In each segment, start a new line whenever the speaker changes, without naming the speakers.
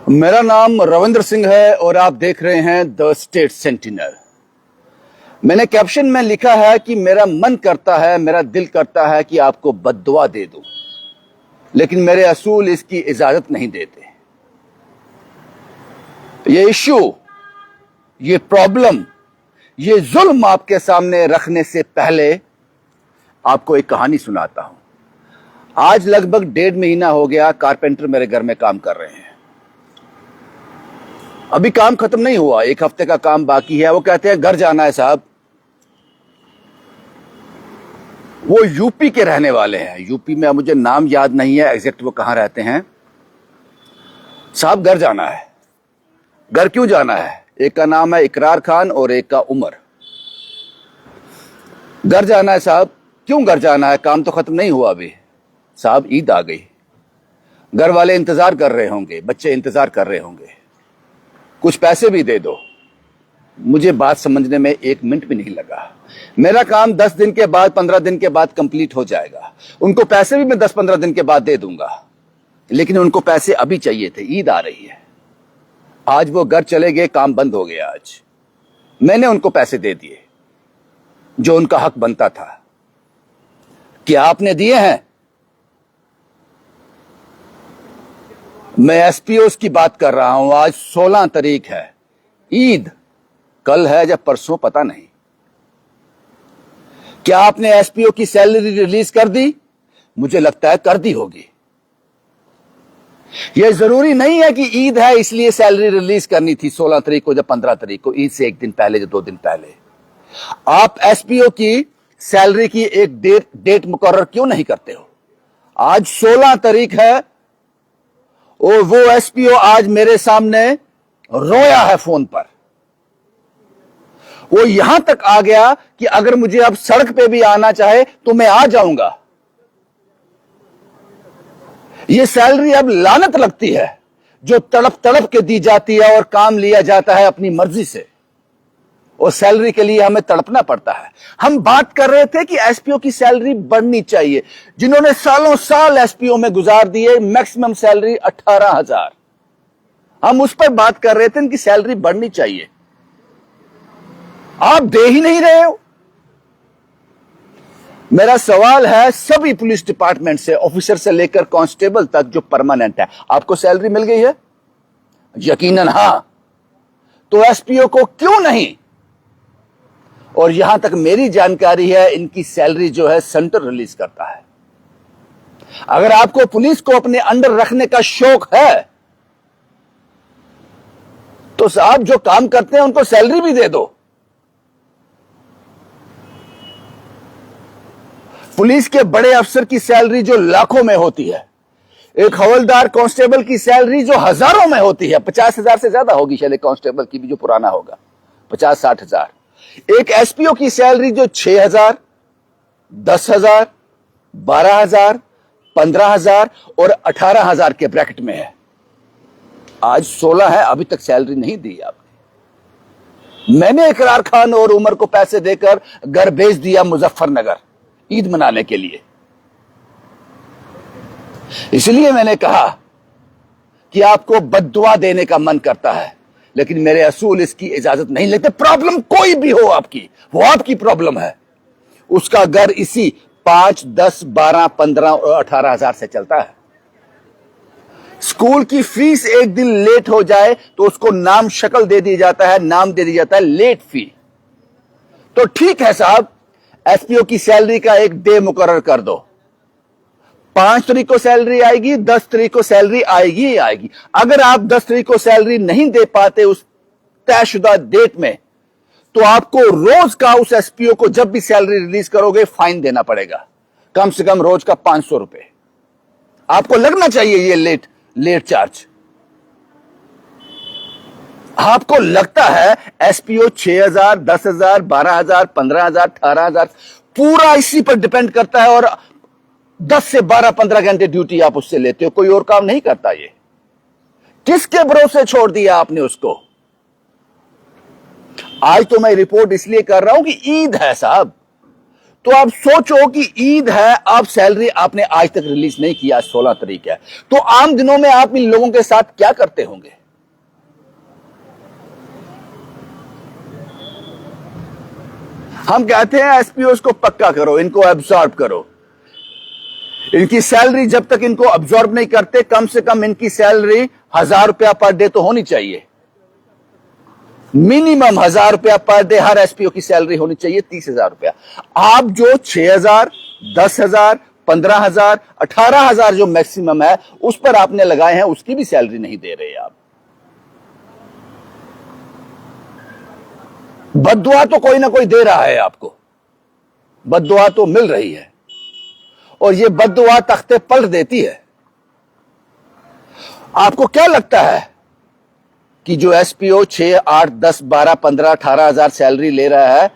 मेरा नाम रविंद्र सिंह है और आप देख रहे हैं द स्टेट सेंटिनल। मैंने कैप्शन में लिखा है कि मेरा मन करता है, मेरा दिल करता है कि आपको बद्दुआ दे दूं, लेकिन मेरे असूल इसकी इजाजत नहीं देते। ये इश्यू, ये प्रॉब्लम, ये जुल्म आपके सामने रखने से पहले आपको एक कहानी सुनाता हूं। आज लगभग 1.5 महीना हो गया कारपेंटर मेरे घर में काम कर रहे हैं। अभी काम खत्म नहीं हुआ, 1 हफ्ते का काम बाकी है। वो कहते हैं घर जाना है साहब। वो यूपी के रहने वाले हैं। यूपी में मुझे नाम याद नहीं है एग्जैक्ट वो कहां रहते हैं। साहब घर जाना है। घर क्यों जाना है? एक का नाम है इकरार खान और एक का उमर। घर जाना है साहब। क्यों घर जाना है? काम तो खत्म नहीं हुआ अभी। साहब ईद आ गई, घर वाले इंतजार कर रहे होंगे, बच्चे इंतजार कर रहे होंगे, कुछ पैसे भी दे दो। मुझे बात समझने में 1 मिनट भी नहीं लगा। मेरा काम 10 दिन के बाद, 15 दिन के बाद कंप्लीट हो जाएगा। उनको पैसे भी मैं 10-15 दिन के बाद दे दूंगा, लेकिन उनको पैसे अभी चाहिए थे। ईद आ रही है। आज वो घर चले गए, काम बंद हो गया। आज मैंने उनको पैसे दे दिए जो उनका हक बनता था। क्या आपने दिए हैं? मैं एसपीओस की बात कर रहा हूं। आज 16 तारीख है। ईद कल है या परसों पता नहीं। क्या आपने एसपीओ की सैलरी रिलीज कर दी? मुझे लगता है कर दी होगी। यह जरूरी नहीं है कि ईद है इसलिए सैलरी रिलीज करनी थी 16 तारीख को या 15 तारीख को, ईद से 1 दिन पहले या 2 दिन पहले। आप एसपीओ की सैलरी की एक डेट मुकर्रर क्यों नहीं करते हो? आज 16 तारीख है और वो एसपीओ आज मेरे सामने रोया है फोन पर। वो यहां तक आ गया कि अगर मुझे अब सड़क पे भी आना चाहे तो मैं आ जाऊंगा। ये सैलरी अब लानत लगती है जो तड़प तड़प के दी जाती है और काम लिया जाता है अपनी मर्जी से, और सैलरी के लिए हमें तड़पना पड़ता है। हम बात कर रहे थे कि एसपीओ की सैलरी बढ़नी चाहिए। जिन्होंने सालों साल एसपीओ में गुजार दिए, मैक्सिमम सैलरी 18,000। हम उस पर बात कर रहे थे, इनकी सैलरी बढ़नी चाहिए। आप दे ही नहीं रहे हो। मेरा सवाल है सभी पुलिस डिपार्टमेंट से, ऑफिसर से लेकर कांस्टेबल तक जो परमानेंट है, आपको सैलरी मिल गई है? यकीनन हां। तो एसपीओ को क्यों नहीं? और यहां तक मेरी जानकारी है इनकी सैलरी जो है सेंटर रिलीज करता है। अगर आपको पुलिस को अपने अंडर रखने का शौक है तो साहब जो काम करते हैं उनको सैलरी भी दे दो। पुलिस के बड़े अफसर की सैलरी जो लाखों में होती है, एक हवलदार कांस्टेबल की सैलरी जो हजारों में होती है, 50,000 से ज्यादा होगी शायद कांस्टेबल की भी जो पुराना होगा, 50-60 हजार। एक एसपीओ की सैलरी जो 6,000, 10,000, 12,000, 15,000 और 18,000 के ब्रैकेट में है। आज 16 है, अभी तक सैलरी नहीं दी आपने। मैंने इकरार खान और उमर को पैसे देकर घर भेज दिया मुजफ्फरनगर ईद मनाने के लिए। इसलिए मैंने कहा कि आपको बद्दुआ देने का मन करता है, लेकिन मेरे असूल इसकी इजाजत नहीं लेते। प्रॉब्लम कोई भी हो आपकी, वो आपकी प्रॉब्लम है। उसका घर इसी 5, 10, 12, 15 और 18,000 से चलता है। स्कूल की फीस 1 दिन लेट हो जाए तो उसको नाम शक्ल दे दी जाता है, नाम दे दी जाता है लेट फी। तो ठीक है साहब, एसपीओ की सैलरी का एक डे मुकर्रर कर दो। 5 तारीख को सैलरी आएगी, 10 तारीख को सैलरी आएगी ही आएगी। अगर आप 10 तारीख को सैलरी नहीं दे पाते उस तयशुदा डेट में, तो आपको रोज का उस एसपीओ को जब भी सैलरी रिलीज करोगे फाइन देना पड़ेगा, कम से कम रोज का 500 रुपए। आपको लगना चाहिए ये लेट चार्ज। आपको लगता है एसपीओ 6,000, 10,000, 12,000, 15,000, 18,000 पूरा इसी पर डिपेंड करता है, और 10 से 12-15 घंटे ड्यूटी आप उससे लेते हो, कोई और काम नहीं करता। ये किसके भरोसे छोड़ दिया आपने उसको? आज तो मैं रिपोर्ट इसलिए कर रहा हूं कि ईद है साहब, तो आप सोचो कि ईद है, आप सैलरी आपने आज तक रिलीज नहीं किया, 16 तारीख है, तो आम दिनों में आप इन लोगों के साथ क्या करते होंगे? हम कहते हैं एसपीओ को पक्का करो, इनको एब्जॉर्ब करो। इनकी सैलरी जब तक इनको एब्जॉर्ब नहीं करते, कम से कम इनकी सैलरी 1000 रुपया पर डे तो होनी चाहिए। मिनिमम 1000 रुपया पर डे हर एसपीओ की सैलरी होनी चाहिए, 30,000 रुपया। आप जो 6,000, 10,000, 15,000, 18,000 जो मैक्सिमम है उस पर आपने लगाए हैं, उसकी भी सैलरी नहीं दे रहे आप। बद्दुआ तो कोई ना कोई दे रहा है आपको, बद्दुआ तो मिल रही है, और ये बद्दुआ तख्ते पलट देती है। आपको क्या लगता है कि जो एसपीओ 6, 8, 10, 12, 15, 18,000 सैलरी ले रहा है,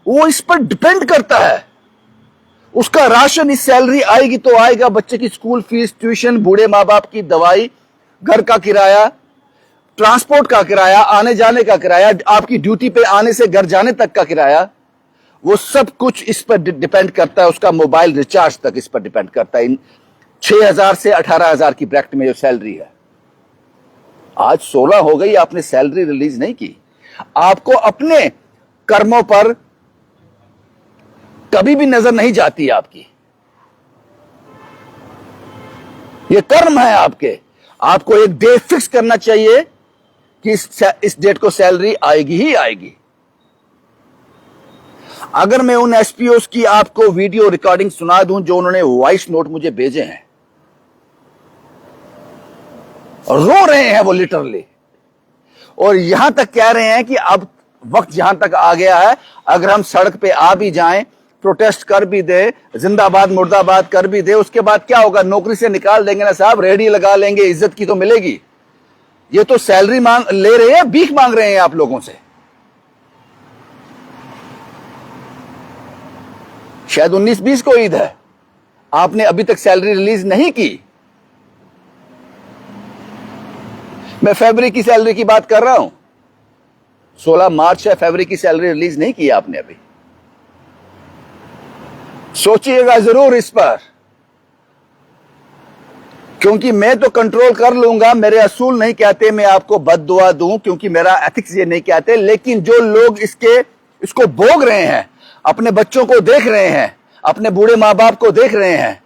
वो इस पर डिपेंड करता है? उसका राशन, इस सैलरी आएगी तो आएगा, बच्चे की स्कूल फीस, ट्यूशन, बूढ़े मां बाप की दवाई, घर का किराया, ट्रांसपोर्ट का किराया, आने जाने का किराया, आपकी ड्यूटी पे आने से घर जाने तक का किराया, वो सब कुछ इस पर डिपेंड करता है। उसका मोबाइल रिचार्ज तक इस पर डिपेंड करता है। इन 6,000 से 18,000 की ब्रैकेट में जो सैलरी है, आज 16 हो गई, आपने सैलरी रिलीज नहीं की। आपको अपने कर्मों पर कभी भी नजर नहीं जाती आपकी। ये कर्म है आपके। आपको एक डेट फिक्स करना चाहिए कि इस डेट को सैलरी आएगी ही आएगी। अगर मैं उन एसपीओस की आपको वीडियो रिकॉर्डिंग सुना दूं जो उन्होंने वॉइस नोट मुझे भेजे हैं, रो रहे हैं वो लिटरली, और यहां तक कह रहे हैं कि अब वक्त यहां तक आ गया है, अगर हम सड़क पे आ भी जाएं, प्रोटेस्ट कर भी दे, जिंदाबाद मुर्दाबाद कर भी दे, उसके बाद क्या होगा? नौकरी से निकाल देंगे ना साहब, रेहड़ी लगा लेंगे, इज्जत की तो मिलेगी। ये तो सैलरी मांग ले रहे हैं, भीख मांग रहे हैं आप लोगों से। शायद 19-20 को ईद है, आपने अभी तक सैलरी रिलीज नहीं की। मैं फरवरी की सैलरी की बात कर रहा हूं, 16 मार्च है, फरवरी की सैलरी रिलीज नहीं की आपने अभी। सोचिएगा जरूर इस पर, क्योंकि मैं तो कंट्रोल कर लूंगा, मेरे असूल नहीं कहते मैं आपको बद्दुआ दूं, क्योंकि मेरा एथिक्स ये नहीं कहते, लेकिन जो लोग इसको भोग रहे हैं, अपने बच्चों को देख रहे हैं, अपने बूढ़े मां बाप को देख रहे हैं,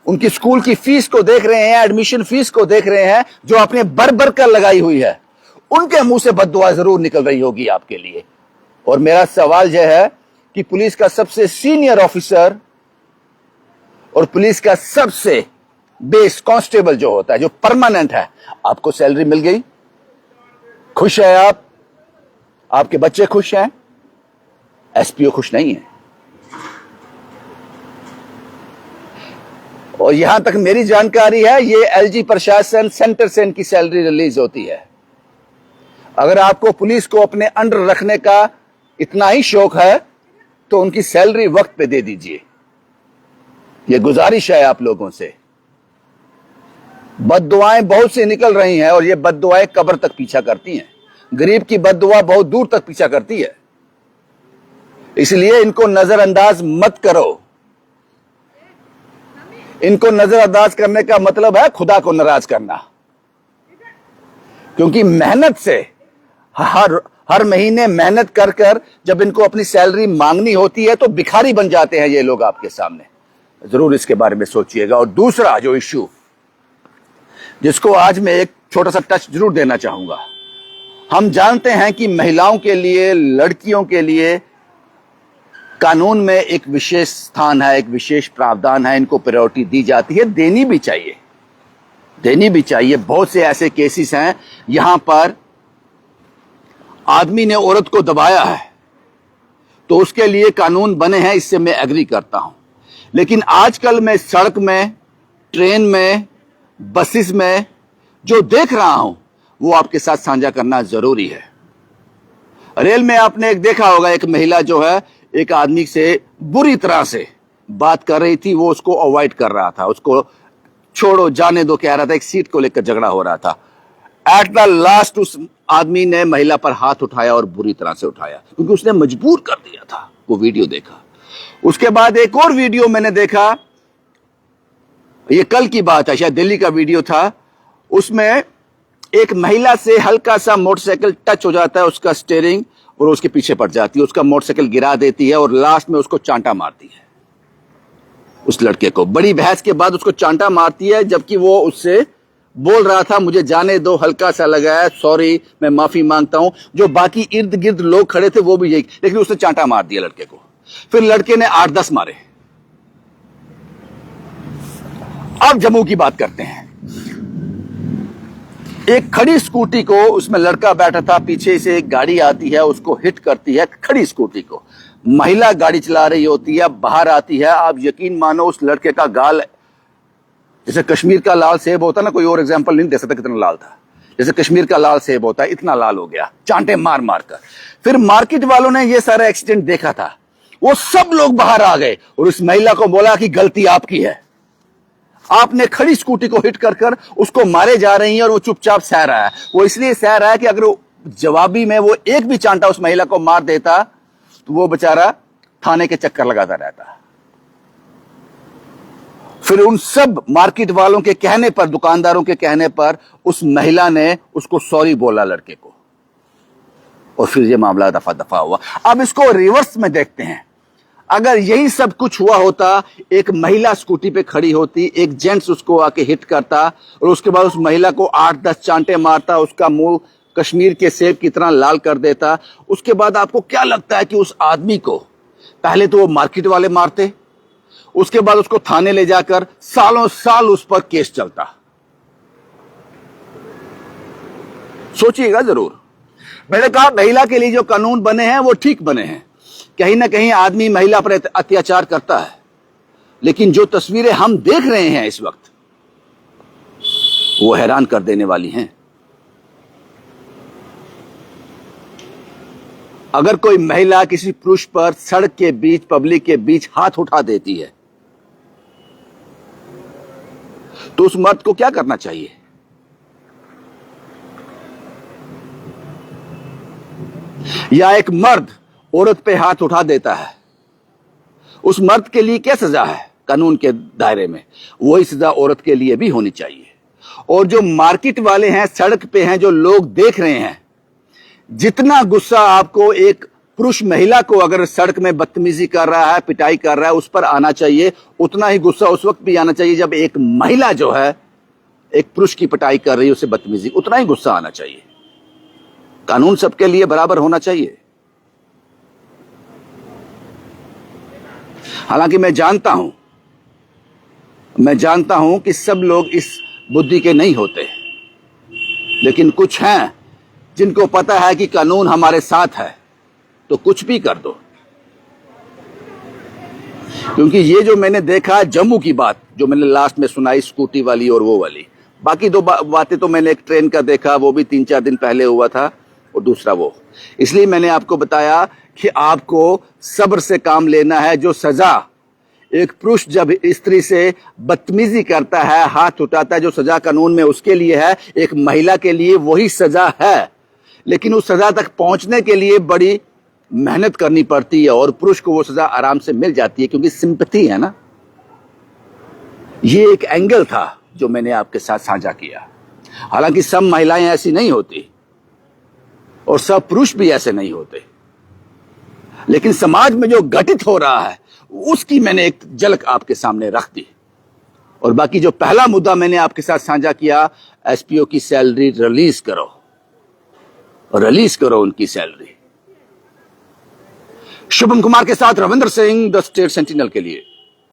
उनकी स्कूल की फीस को देख रहे हैं, एडमिशन फीस को देख रहे हैं, जो आपने बर कर लगाई हुई है, उनके मुंह से बद्दुआ जरूर निकल रही होगी आपके लिए। और मेरा सवाल यह है कि पुलिस का सबसे सीनियर ऑफिसर और पुलिस का सबसे बेस कांस्टेबल जो होता है, जो परमानेंट है, आपको सैलरी मिल गई, खुश है आप, आपके बच्चे खुश हैं, एसपीओ खुश नहीं है। और यहां तक मेरी जानकारी है, ये एलजी प्रशासन सेंटर से इनकी सैलरी रिलीज होती है। अगर आपको पुलिस को अपने अंडर रखने का इतना ही शौक है तो उनकी सैलरी वक्त पे दे दीजिए, ये गुजारिश है आप लोगों से। बद्दुआएं बहुत सी निकल रही हैं, और ये बद्दुआएं कब्र तक पीछा करती हैं। गरीब की बद्दुआ बहुत दूर तक पीछा करती है, इसलिए इनको नजरअंदाज मत करो। इनको नजरअंदाज करने का मतलब है खुदा को नाराज करना, क्योंकि मेहनत से हर महीने मेहनत कर कर जब इनको अपनी सैलरी मांगनी होती है तो भिखारी बन जाते हैं ये लोग आपके सामने। जरूर इसके बारे में सोचिएगा। और दूसरा जो इश्यू जिसको आज मैं एक छोटा सा टच जरूर देना चाहूंगा, हम जानते हैं कि महिलाओं के लिए, लड़कियों के लिए कानून में एक विशेष स्थान है, एक विशेष प्रावधान है, इनको प्रायोरिटी दी जाती है, देनी भी चाहिए, देनी भी चाहिए। बहुत से ऐसे केसेस हैं यहां पर आदमी ने औरत को दबाया है, तो उसके लिए कानून बने हैं, इससे मैं एग्री करता हूं। लेकिन आजकल मैं सड़क में, ट्रेन में, बसेस में जो देख रहा हूं वो आपके साथ साझा करना जरूरी है। रेल में आपने एक देखा होगा, एक महिला जो है एक आदमी से बुरी तरह से बात कर रही थी, वो उसको अवॉइड कर रहा था, उसको छोड़ो जाने दो कह रहा था, एक सीट को लेकर झगड़ा हो रहा था। एट द लास्ट उस आदमी ने महिला पर हाथ उठाया और बुरी तरह से उठाया, क्योंकि उसने मजबूर कर दिया था। वो वीडियो देखा, उसके बाद एक और वीडियो मैंने देखा, ये कल की बात है, शायद दिल्ली का वीडियो था। उसमें एक महिला से हल्का सा मोटरसाइकिल टच हो जाता है, उसका स्टीयरिंग, और उसके पीछे पड़ जाती है, उसका मोटरसाइकिल गिरा देती है और लास्ट में उसको चांटा मारती है। उस लड़के को बड़ी बहस के बाद उसको चांटा मारती है, जबकि वो उससे बोल रहा था मुझे जाने दो, हल्का सा लगा है, सॉरी, मैं माफी मांगता हूं। जो बाकी इर्द गिर्द लोग खड़े थे वो भी यही, लेकिन उसने चांटा मार दिया लड़के को। फिर लड़के ने 8-10 मारे। अब जम्मू की बात करते हैं। एक खड़ी स्कूटी को, उसमें लड़का बैठा था, पीछे से एक गाड़ी आती है, उसको हिट करती है, खड़ी स्कूटी को। महिला गाड़ी चला रही होती है, बाहर आती है। आप यकीन मानो उस लड़के का गाल, जैसे कश्मीर का लाल सेब होता ना, कोई और एग्जांपल नहीं दे सकता कितना लाल था, जैसे कश्मीर का लाल सेब होता है, इतना लाल हो गया, चांटे मार मार कर। फिर मार्केट वालों ने ये सारा एक्सीडेंट देखा था, वो सब लोग बाहर आ गए और उस महिला को बोला कि गलती आपकी है, आपने खड़ी स्कूटी को हिट कर कर उसको मारे जा रही हैं, और वो चुपचाप सह रहा है। वो इसलिए सह रहा है कि अगर जवाबी में वो एक भी चांटा उस महिला को मार देता तो वो बेचारा थाने के चक्कर लगाता रहता। फिर उन सब मार्केट वालों के कहने पर, दुकानदारों के कहने पर, उस महिला ने उसको सॉरी बोला लड़के को, और फिर ये मामला दफा दफा हुआ। अब इसको रिवर्स में देखते हैं। अगर यही सब कुछ हुआ होता, एक महिला स्कूटी पे खड़ी होती, एक जेंट्स उसको आके हिट करता और उसके बाद उस महिला को 8-10 चांटे मारता, उसका मुंह कश्मीर के सेब की तरह लाल कर देता, उसके बाद आपको क्या लगता है कि उस आदमी को पहले तो वो मार्केट वाले मारते, उसके बाद उसको थाने ले जाकर सालों साल उस पर केस चलता? सोचिएगा जरूर। मैंने कहा महिला के लिए जो कानून बने हैं वो ठीक बने हैं। कहीं ना कहीं आदमी महिला पर अत्याचार करता है, लेकिन जो तस्वीरें हम देख रहे हैं इस वक्त वो हैरान कर देने वाली हैं। अगर कोई महिला किसी पुरुष पर सड़क के बीच, पब्लिक के बीच हाथ उठा देती है तो उस मर्द को क्या करना चाहिए? या एक मर्द औरत पे हाथ उठा देता है, उस मर्द के लिए क्या सजा है कानून के दायरे में? वही सजा औरत के लिए भी होनी चाहिए। और जो मार्केट वाले हैं, सड़क पे हैं, जो लोग देख रहे हैं, जितना गुस्सा आपको एक पुरुष महिला को अगर सड़क में बदतमीजी कर रहा है, पिटाई कर रहा है, उस पर आना चाहिए, उतना ही गुस्सा उस वक्त भी आना चाहिए जब एक महिला जो है एक पुरुष की पिटाई कर रही है, उसे बदतमीजी, उतना ही गुस्सा आना चाहिए। कानून सबके लिए बराबर होना चाहिए। हालांकि मैं जानता हूं कि सब लोग इस बुद्धि के नहीं होते, लेकिन कुछ हैं जिनको पता है कि कानून हमारे साथ है तो कुछ भी कर दो। क्योंकि ये जो मैंने देखा, जम्मू की बात जो मैंने लास्ट में सुनाई, स्कूटी वाली और वो वाली, बाकी दो बातें तो मैंने एक ट्रेन का देखा, वो भी 3-4 दिन पहले हुआ था, और दूसरा वो। इसलिए मैंने आपको बताया कि आपको सब्र से काम लेना है। जो सजा एक पुरुष जब स्त्री से बदतमीजी करता है, हाथ उठाता है, जो सजा कानून में उसके लिए है, एक महिला के लिए वही सजा है। लेकिन उस सजा तक पहुंचने के लिए बड़ी मेहनत करनी पड़ती है, और पुरुष को वो सजा आराम से मिल जाती है, क्योंकि सिंपैथी है ना। ये एक एंगल था जो मैंने आपके साथ साझा किया। हालांकि सब महिलाएं ऐसी नहीं होती और सब पुरुष भी ऐसे नहीं होते, लेकिन समाज में जो घटित हो रहा है उसकी मैंने एक झलक आपके सामने रख दी। और बाकी जो पहला मुद्दा मैंने आपके साथ साझा किया, एसपीओ की सैलरी रिलीज करो उनकी सैलरी। शुभम कुमार के साथ Ravindra Singh, the state sentinel के लिए।